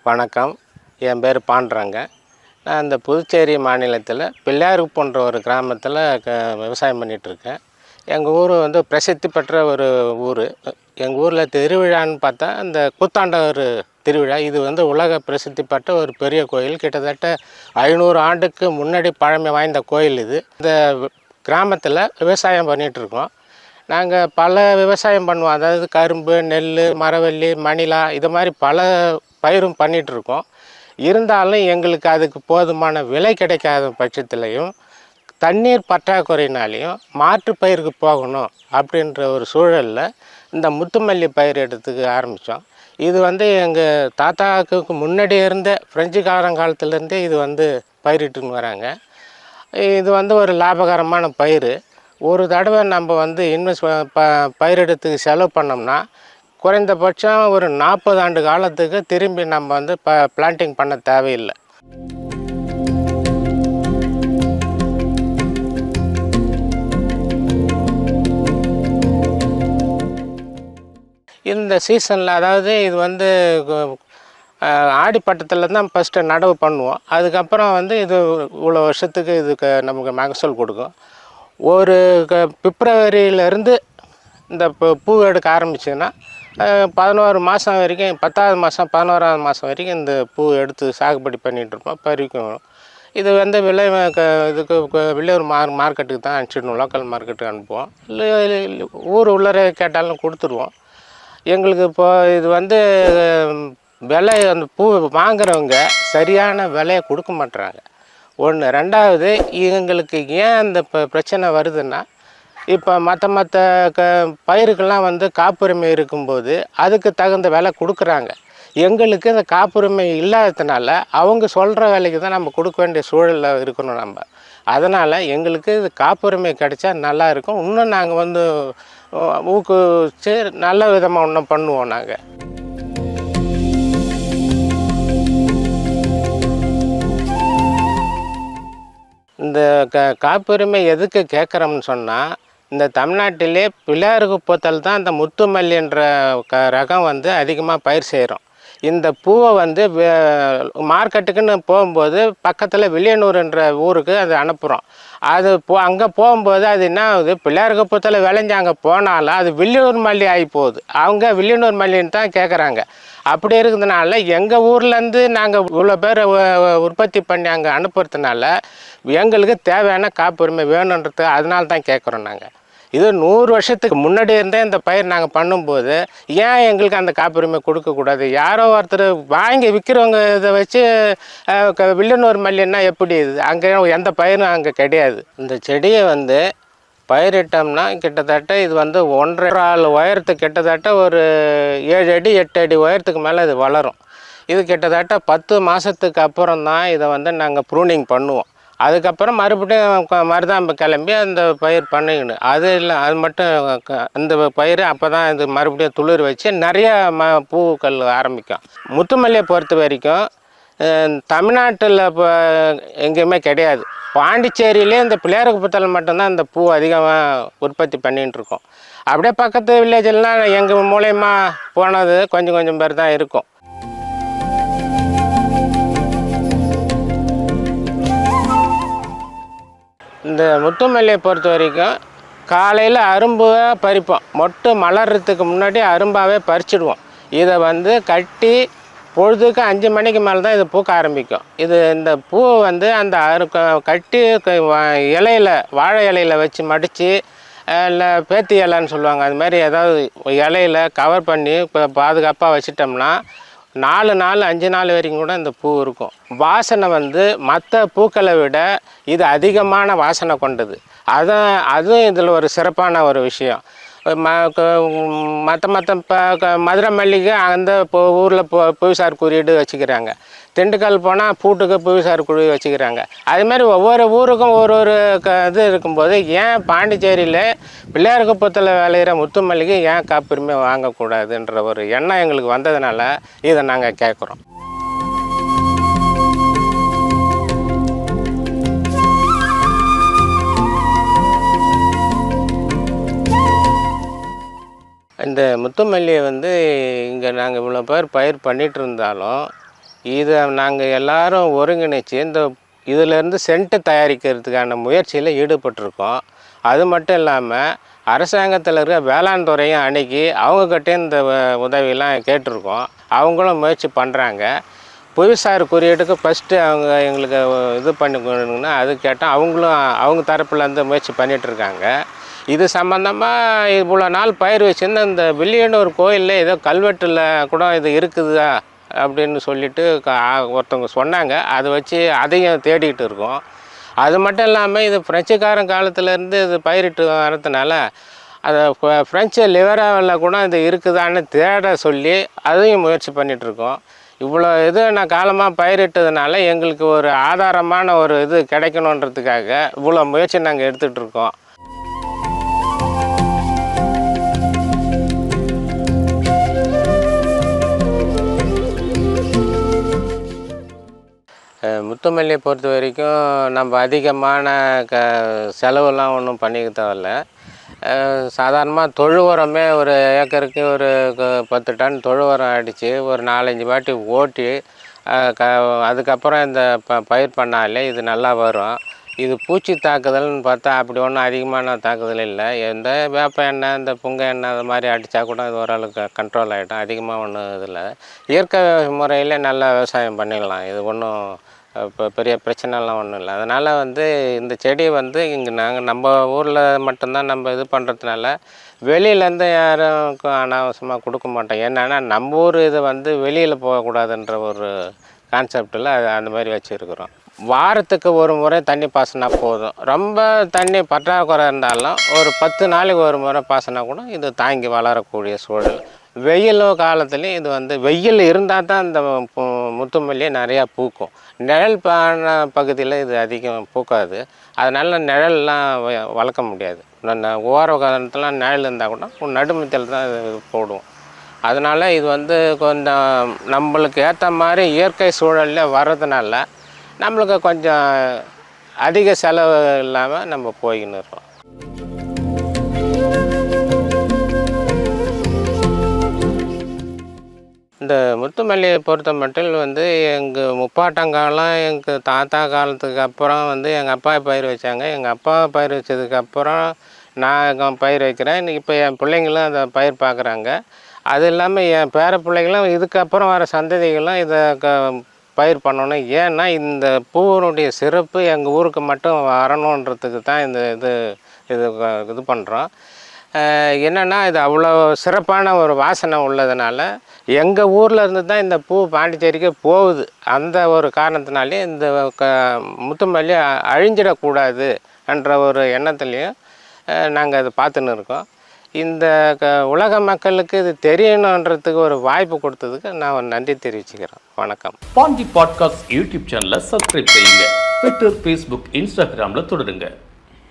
வணக்கம். என் பேர் பாண்டுரங்க. நான் இந்த புதுச்சேரி மாநிலத்தில் பிள்ளையார்குப்பம்ன்ற ஒரு கிராமத்தில் விவசாயம் பண்ணிகிட்ருக்கேன். எங்கள் ஊர் வந்து பிரசித்தி பெற்ற ஒரு ஊர். எங்கள் ஊரில் திருவிழான்னு பார்த்தா இந்த கூத்தாண்டவர் திருவிழா. இது வந்து உலக பிரசித்தி பெற்ற ஒரு பெரிய கோயில். கிட்டத்தட்ட 500 ஆண்டுக்கு முன்னாடி பழமை வாய்ந்த கோயில் இது. இந்த கிராமத்தில் விவசாயம் பண்ணிகிட்ருக்கோம். நாங்கள் பல விவசாயம் பண்ணுவோம். அதாவது கரும்பு, நெல், மரவள்ளி, மணிலா இது மாதிரி பல பயிரும் பண்ணிகிட்ருக்கோம். இருந்தாலும் எங்களுக்கு அதுக்கு போதுமான விலை கிடைக்காத பட்சத்துலேயும் தண்ணீர் பற்றாக்குறையினாலையும் மாற்று பயிருக்கு போகணும் அப்படின்ற ஒரு சூழலில் இந்த முத்துமல்லி பயிர் எடுத்துக்க ஆரம்பித்தோம். இது வந்து எங்கள் தாத்தாவுக்கு முன்னாடி இருந்த பிரெஞ்சு காலத்திலேருந்தே இது வந்து பயிரிட்டுன்னு வராங்க. இது வந்து ஒரு லாபகரமான பயிர். ஒரு தடவை நம்ம வந்து பயிரிடத்துக்கு செலவு பண்ணோம்னா குறைந்தபட்சம் ஒரு 40 ஆண்டு காலத்துக்கு திரும்பி நம்ம வந்து பிளான்டிங் பண்ண தேவையில்லை. இந்த சீசனில் அதாவது இது வந்து ஆடிப்பட்டத்தில் தான் ஃபஸ்ட்டு நடவு பண்ணுவோம். அதுக்கப்புறம் வந்து இது இவ்வளோ வருஷத்துக்கு இதுக்கு நமக்கு மகசூல் கொடுக்கும். ஒரு பிப்ரவரியிலேருந்து இந்த பூ எடுக்க ஆரம்பிச்சுன்னா 11 மாதம் வரைக்கும், 10வது மாதம் 11வது மாதம் வரைக்கும் இந்த பூ எடுத்து சாகுபடி பண்ணிகிட்ருப்போம், பறிக்கும். இது வந்து இதுக்கு வெளியூர் மார்க்கெட்டுக்கு தான் அனுப்பிச்சிடணும், லோக்கல் மார்க்கெட்டுக்கு அனுப்புவோம். இல்லை ஊர் உள்ளர கேட்டாலும் கொடுத்துருவோம். எங்களுக்கு இப்போது இது வந்து விலை, அந்த பூ வாங்குறவங்க சரியான விலையை கொடுக்க மாட்டுறாங்க. ஒன்று. ரெண்டாவது, எங்களுக்கு ஏன் அந்த பிரச்சனை வருதுன்னா, இப்போ மற்ற பயிருக்கெல்லாம் வந்து காப்புரிமை இருக்கும்போது அதுக்கு தகுந்த விலை கொடுக்குறாங்க. எங்களுக்கு இந்த காப்புரிமை இல்லாததுனால அவங்க சொல்கிற விலைக்கு தான் நம்ம கொடுக்க வேண்டிய சூழலில் இருக்கணும் நம்ம. அதனால் எங்களுக்கு இது காப்புரிமை கிடைச்சா நல்லாயிருக்கும். இன்னும் நாங்கள் வந்து ஊக்குவிச்சு நல்ல விதமாக இன்னும் பண்ணுவோம். நாங்கள் இந்த காப்புரிமை எதுக்கு கேட்குறோம்னு சொன்னால், இந்த தமிழ்நாட்டிலே பிள்ளையார்குப்பத்தில் தான் இந்த முத்துமல்லின்ற ரகம் வந்து அதிகமாக பயிர் செய்கிறோம். இந்த பூவை வந்து மார்க்கெட்டுக்குன்னு போகும்போது பக்கத்தில் வில்லியனூர்ன்ற ஊருக்கு அது அனுப்புகிறோம். அது அங்கே போகும்போது அது என்ன ஆகுது, பிள்ளையார்குப்பத்தில் விளைஞ்சு அங்கே போனாலும் அது வில்லியனூர் மல்லி ஆகி போகுது. அவங்க வில்லியனூர் மல்லின்னு தான் கேட்குறாங்க. அப்படி இருக்கிறதுனால எங்கள் ஊர்லேருந்து நாங்கள் இவ்வளோ பேர் உற்பத்தி பண்ணி அங்கே அனுப்புறதுனால எங்களுக்கு தேவையான காப்புரிமை வேணுன்றது, அதனால தான் கேட்குறோம். நாங்கள் இது 100 வருஷத்துக்கு முன்னாடி இருந்தே இந்த பயிர் நாங்கள் பண்ணும்போது ஏன் எங்களுக்கு அந்த காப்புரிமை கொடுக்கக்கூடாது? யாரோ ஒருத்தர் வாங்கி விற்கிறவங்க இதை வச்சு வில்லியனூர் மல்லின்னா எப்படி? இது அங்கே எந்த பயிரும் அங்கே கிடையாது. இந்த செடியை வந்து பயிரிட்டோம்னா கிட்டத்தட்ட இது வந்து 1.5 உயரத்துக்கு கிட்டத்தட்ட ஒரு 7 அடி 8 அடி உயரத்துக்கு மேலே இது வளரும். இது கிட்டத்தட்ட 10 மாதத்துக்கு அப்புறம் தான் இதை வந்து நாங்கள் ப்ரூனிங் பண்ணுவோம். அதுக்கப்புறம் மறுபடியும் மருதாம்பு கிளம்பி அந்த பயிர் பண்ணிக்கணும். அது இல்லை, அது மட்டும் அந்த பயிர் அப்போ தான் இது மறுபடியும் துளிர் வச்சு நிறையா பூக்கள் ஆரம்பிக்கும். முத்துமல்லியை பொறுத்த வரைக்கும் தமிழ்நாட்டில் இப்போ எங்கேயுமே கிடையாது. பாண்டிச்சேரியிலே இந்த பிள்ளையார்குப்பத்தில் மட்டும்தான் இந்த பூ அதிகமாக உற்பத்தி பண்ணிகிட்ருக்கோம். அப்படியே பக்கத்து வில்லேஜெல்லாம் எங்கள் மூலயமா போனது கொஞ்சம் பேர் தான் இருக்கும். இந்த முத்துமல்லியை பொறுத்த வரைக்கும் காலையில் அரும்பாக பறிப்போம். மொட்டு மலர்றதுக்கு முன்னாடி அரும்பாகவே பறிச்சிடுவோம். இதை வந்து கட்டி பொழுதுக்கு 5 மணிக்கு மேலே தான் இது பூக்க ஆரம்பிக்கும். இந்த பூவை வந்து அந்த கட்டி இலையில், வாழை இலையில் வச்சு மடித்து, இல்லை பேத்தி இலைன்னு சொல்லுவாங்க, அது மாதிரி ஏதாவது இலையில் கவர் பண்ணி பாதுகாப்பாக வச்சிட்டோம்னா 4 நாள் 5 நாள் வரைக்கும் கூட இந்த பூ இருக்கும். வாசனை வந்து மற்ற பூக்களை விட இது அதிகமான வாசனை கொண்டது. அதுவும் இதில் ஒரு சிறப்பான ஒரு விஷயம். மற்ற மதுரை மல்லிகை அந்த ஊரில் புவிசார் குறியீடு வச்சுக்கிறாங்க. திண்டுக்கல் போனால் பூட்டுக்கு புவிசார் குறியீடு வச்சுக்கிறாங்க. அதுமாதிரி ஒவ்வொரு ஊருக்கும் ஒரு இது இருக்கும்போது ஏன் பாண்டிச்சேரியில் பிள்ளையார்குப்பத்தில் விளையிற முத்து மல்லிகை ஏன் காப்புரிமை வாங்கக்கூடாதுன்ற ஒரு எண்ணம் எங்களுக்கு வந்ததுனால இதை நாங்கள் கேட்குறோம். இந்த முத்துமல்லியை வந்து இங்கே நாங்கள் இவ்வளோ பேர் பயிர் பண்ணிகிட்டு இருந்தாலும் இதை நாங்கள் எல்லாரும் ஒருங்கிணைச்சு இதிலேருந்து சென்ட்டு தயாரிக்கிறதுக்கான முயற்சியில் ஈடுபட்டிருக்கோம். அது மட்டும் இல்லாமல் அரசாங்கத்தில் இருக்கிற வேளாண் துறையும் அணுகி அவங்கக்கிட்டே இந்த உதவியெல்லாம் கேட்டிருக்கோம். அவங்களும் முயற்சி பண்ணுறாங்க. புவிசார் குறியீட்டுக்கு ஃபஸ்ட்டு அவங்க எங்களுக்கு இது பண்ணி கொடுங்கன்னா அது கேட்டால் அவங்களும் அவங்க தரப்புலேருந்து முயற்சி பண்ணிகிட்ருக்காங்க. இது சம்மந்தமாக இவ்வளோ நாள் பயிர் வச்சுருந்து இந்த வில்லியனூர் கோயிலில் ஏதோ கல்வெட்டில் கூட இது இருக்குதா அப்படின்னு சொல்லிட்டு ஒருத்தவங்க சொன்னாங்க. அதை வச்சு அதையும் தேடிக்கிட்டு இருக்கோம். அது மட்டும் இல்லாமல் இது பிரெஞ்சுக்காரன் காலத்துலேருந்து இது பயிரிட்டு வரதுனால அதை ஃப்ரெஞ்சு லிவராவில் கூட இது இருக்குதான்னு தேட சொல்லி அதையும் முயற்சி பண்ணிகிட்ருக்கோம். இவ்வளோ இது நான் காலமாக பயிரிட்டதுனால எங்களுக்கு ஒரு ஆதாரமான ஒரு இது கிடைக்கணுன்றதுக்காக இவ்வளோ முயற்சி நாங்கள் எடுத்துகிட்டு இருக்கோம். முத்துமல்லியை பொறுத்த வரைக்கும் நம்ம அதிகமான செலவெல்லாம் ஒன்றும் பண்ணிக்க தேவையில்ல. சாதாரணமாக தொழு உரமே ஒரு ஏக்கருக்கு ஒரு 10 டன் தொழு உரம் அடித்து ஒரு 4-5 வாட்டி ஓட்டி அதுக்கப்புறம் இந்த பயிர் பண்ணாலே இது நல்லா வரும். இது பூச்சி தாக்குதல்னு பார்த்தா அப்படி ஒன்றும் அதிகமான தாக்குதல் இல்லை. எந்த வேப்ப எண்ணெய் இந்த புங்க எண்ணெய் அது மாதிரி அடித்தா கூட இது ஓரளவுக்கு கண்ட்ரோல் ஆகிடும். அதிகமாக ஒன்றும் இதில் இயற்கை முறையில் நல்லா விவசாயம் பண்ணிடலாம். இது ஒன்றும் இப்போ பெரிய பிரச்சனைலாம் ஒன்றும் இல்லை. அதனால் இந்த செடி இங்கே நம்ம ஊரில் மட்டும்தான் நம்ம இது பண்ணுறதுனால வெளியிலேருந்து யாரும் அனாவசியமாக கொடுக்க மாட்டோம். என்னென்னா நம்ம ஊர் இது வெளியில் போகக்கூடாதுன்ற ஒரு கான்செப்டில் அந்த மாதிரி வச்சுருக்குறோம். வாரத்துக்கு ஒரு முறை தண்ணி பாசனா போதும். ரொம்ப தண்ணி பற்றாக்குறை இருந்தாலும் ஒரு 10 நாளைக்கு ஒரு முறை பாசனா கூட இது தாங்கி வளரக்கூடிய சூழல். வெயில் காலத்துலேயும் இது வெயில் இருந்தால் தான் இந்த முத்துமல்லியே நிறையா பூக்கும். நிழல் பகுதியில் இது அதிகம் பூக்காது. அதனால் நிழல்லாம் வளர்க்க முடியாது. ஓர காலத்துலாம் நிழல் இருந்தால் கூட நடுமத்தில் தான் இது போடுவோம். அதனால் இது கொஞ்சம் நம்மளுக்கு ஏற்ற மாதிரி இயற்கை சூழலில் வர்றதுனால நம்மளுக்கு கொஞ்சம் அதிக செலவு இல்லாமல் நம்ம போய்கின்னு இருக்கோம். இந்த முத்துமல்லியை பொறுத்த மட்டும் எங்கள் முப்பாட்டங்காலம் எங்கள் தாத்தா காலத்துக்கு அப்புறம் எங்கள் அப்பா பயிர் வச்சாங்க. எங்கள் அப்பா பயிர் வச்சதுக்கப்புறம் நான் பயிர் வைக்கிறேன். இப்போ என் பிள்ளைங்களும் அதை பயிர் பார்க்குறாங்க. அது இல்லாமல் என் பேர பிள்ளைங்களும் இதுக்கப்புறம் வர சந்ததிகளும் இதை பயிர் பண்ணணும். ஏன்னா இந்த பூவினுடைய சிறப்பு எங்கள் ஊருக்கு மட்டும் வரணுன்றதுக்கு தான் இது பண்ணுறோம். என்னென்னா இது அவ்வளோ சிறப்பான ஒரு வாசனை உள்ளதுனால எங்கள் ஊரில் இருந்து தான் இந்த பூ பாண்டிச்சேரிக்கு போகுது. அந்த ஒரு காரணத்தினாலே இந்த முத்துமல்லி அழிஞ்சிடக்கூடாது என்ற ஒரு எண்ணத்துலேயும் நாங்கள் அதை பார்த்துன்னு இருக்கோம். இந்த உலக மக்களுக்கு இது தெரியணுன்றதுக்கு ஒரு வாய்ப்பு கொடுத்ததுக்கு நான் நன்றி தெரிவிச்சுக்கிறேன். வணக்கம். பாண்டி பாட்காஸ்ட் யூடியூப் சேனலை சப்ஸ்கிரைப் செய்யுங்க. ட்விட்டர், ஃபேஸ்புக், இன்ஸ்டாகிராமில் தொடருங்க.